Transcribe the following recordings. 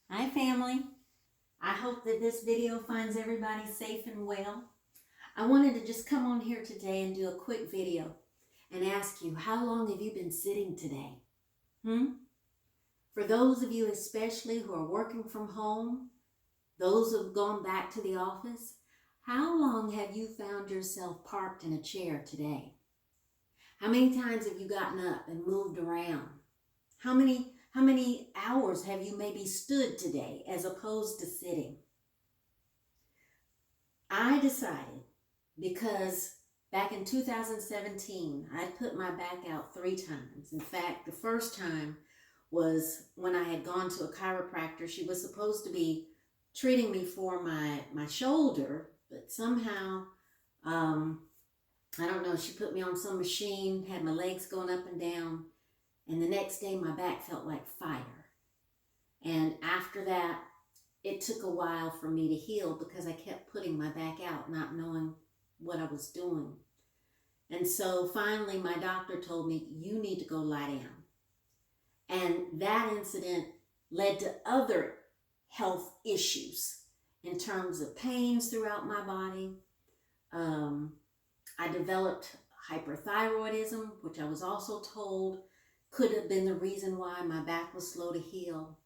Hi family. I hope that this video finds everybody safe and well. I wanted to just come on here today and do a quick video and ask you, how long have you been sitting today? For those of you especially who are working from home, those who have gone back to the office, how long have you found yourself parked in a chair today? How many times have you gotten up and moved around? How many hours have you maybe stood today as opposed to sitting? I decided, because back in 2017, I put my back out 3 times. In fact, the first time was when I had gone to a chiropractor. She was supposed to be treating me for my shoulder, but somehow, I don't know, she put me on some machine, had my legs going up and down, and the next day my back felt like fire. And after that, it took a while for me to heal because I kept putting my back out, not knowing what I was doing. And so finally my doctor told me, you need to go lie down. And that incident led to other health issues in terms of pains throughout my body. I developed hyperthyroidism, which I was also told could have been the reason why my back was slow to heal.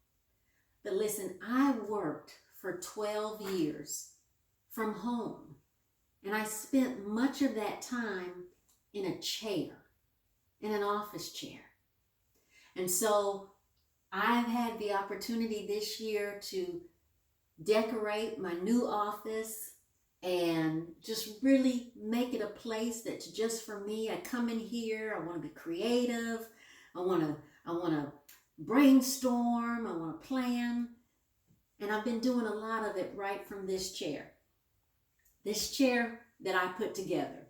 But listen, I worked for 12 years from home, and I spent much of that time in a chair, in an office chair. And so I've had the opportunity this year to decorate my new office and just really make it a place that's just for me. I come in here, I want to be creative, I want to brainstorm, I want to plan. And I've been doing a lot of it right from this chair. This chair that I put together,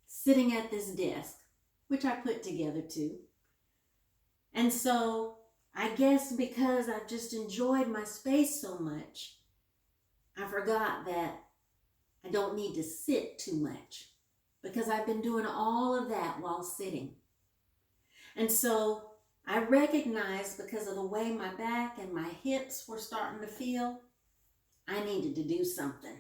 sitting at this desk, which I put together too. And so I guess because I've just enjoyed my space so much, I forgot that I don't need to sit too much, because I've been doing all of that while sitting. And so I recognized, because of the way my back and my hips were starting to feel, I needed to do something.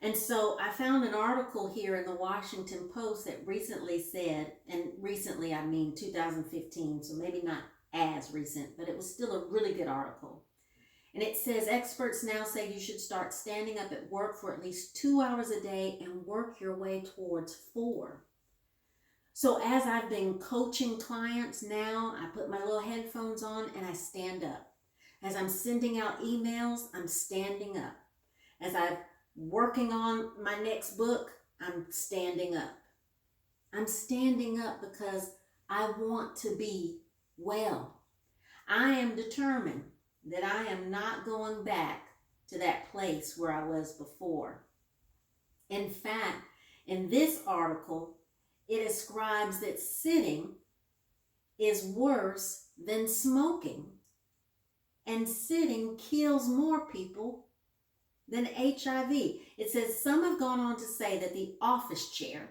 And so I found an article here in the Washington Post that recently said, and recently I mean 2015, so maybe not as recent, but it was still a really good article. And it says, experts now say you should start standing up at work for at least 2 hours a day and work your way towards 4. So as I've been coaching clients now, I put my little headphones on and I stand up. As I'm sending out emails, I'm standing up. As I'm working on my next book, I'm standing up. I'm standing up because I want to be well. I am determined that I am not going back to that place where I was before. In fact, in this article, it ascribes that sitting is worse than smoking, and sitting kills more people than HIV. It says some have gone on to say that the office chair,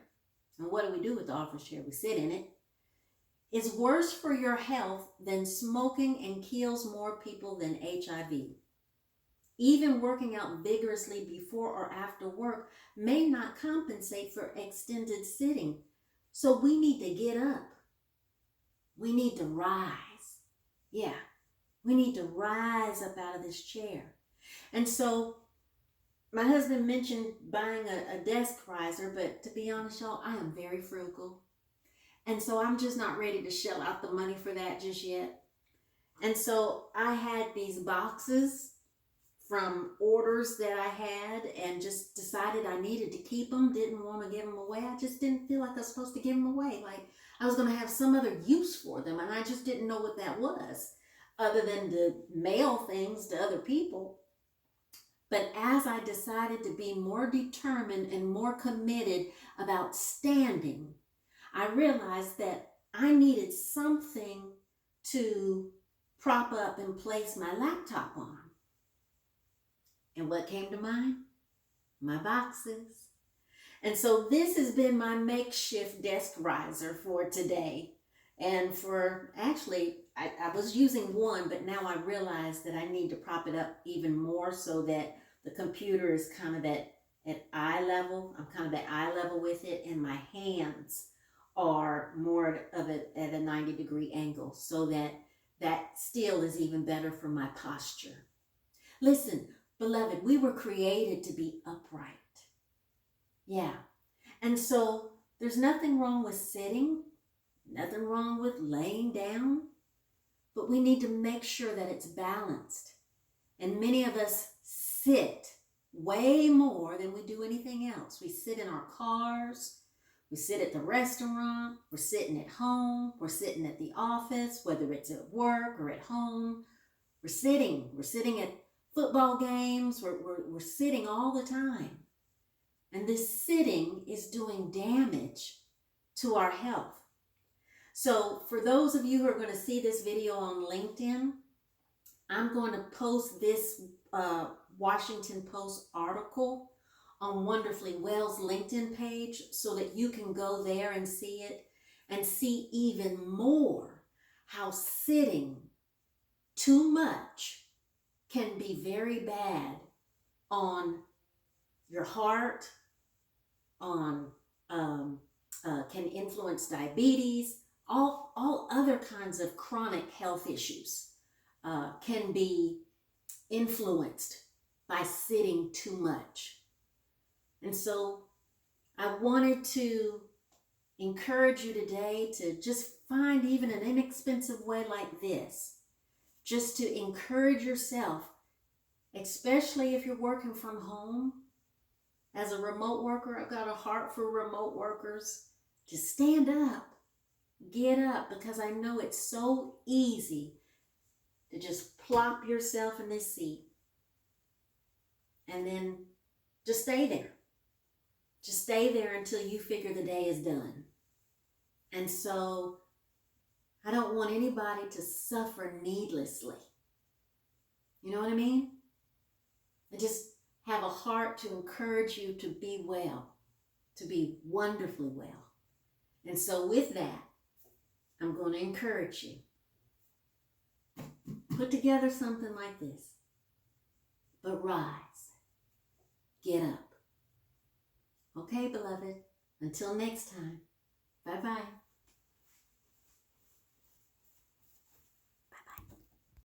and what do we do with the office chair? We sit in it, is worse for your health than smoking and kills more people than HIV. Even working out vigorously before or after work may not compensate for extended sitting. So we need to get up. We need to rise. Yeah, we need to rise up out of this chair. And so my husband mentioned buying a desk riser, but to be honest, y'all, I am very frugal. And so I'm just not ready to shell out the money for that just yet. And so I had these boxes from orders that I had and just decided I needed to keep them, didn't want to give them away. I just didn't feel like I was supposed to give them away. Like I was going to have some other use for them, and I just didn't know what that was, other than to mail things to other people. But as I decided to be more determined and more committed about standing, I realized that I needed something to prop up and place my laptop on. And what came to mind? My boxes. And so this has been my makeshift desk riser for today, and for actually I was using one, but now I realize that I need to prop it up even more so that the computer is kind of at eye level. I'm kind of at eye level with it, and my hands are more of it at a 90-degree angle so that that still is even better for my posture. Listen, beloved, we were created to be upright. Yeah. And so there's nothing wrong with sitting, nothing wrong with laying down, but we need to make sure that it's balanced. And many of us sit way more than we do anything else. We sit in our cars, we sit at the restaurant, we're sitting at home, we're sitting at the office, whether it's at work or at home. We're sitting at football games, we're sitting all the time. And this sitting is doing damage to our health. So for those of you who are going to see this video on LinkedIn, I'm going to post this Washington Post article on Wonderfully Well's LinkedIn page so that you can go there and see it and see even more how sitting too much can be very bad on your heart, on can influence diabetes, all other kinds of chronic health issues can be influenced by sitting too much. And so I wanted to encourage you today to just find even an inexpensive way like this, just to encourage yourself, especially if you're working from home. As a remote worker, I've got a heart for remote workers. Just stand up, get up, because I know it's so easy to just plop yourself in this seat and then just stay there. Just stay there until you figure the day is done. And so I don't want anybody to suffer needlessly. You know what I mean? I just have a heart to encourage you to be well, to be wonderfully well. And so with that, I'm going to encourage you. Put together something like this. But rise. Get up. Okay, beloved. Until next time. Bye-bye.